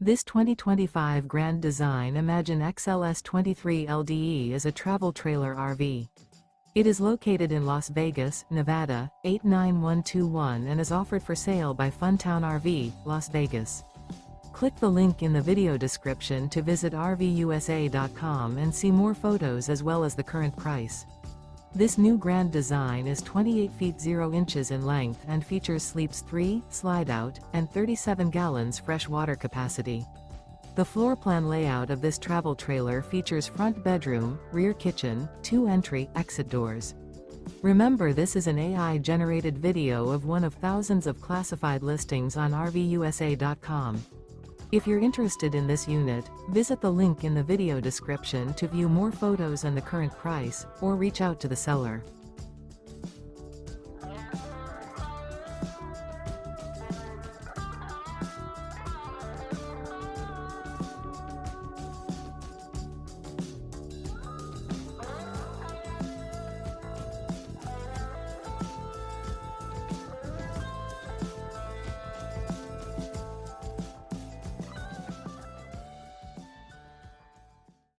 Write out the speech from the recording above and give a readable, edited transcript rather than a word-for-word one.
This 2025 Grand Design Imagine XLS 23 LDE is a travel trailer RV. It is located in Las Vegas, Nevada, 89121 and is offered for sale by Funtown RV, Las Vegas. Click the link in the video description to visit RVUSA.com and see more photos as well as the current price. This new Grand Design is 28 feet 0 inches in length and features sleeps 3, slide-out, and 37 gallons fresh water capacity. The floor plan layout of this travel trailer features front bedroom, rear kitchen, 2 entry/exit doors. Remember, this is an AI-generated video of one of thousands of classified listings on RVUSA.com. If you're interested in this unit, visit the link in the video description to view more photos and the current price, or reach out to the seller.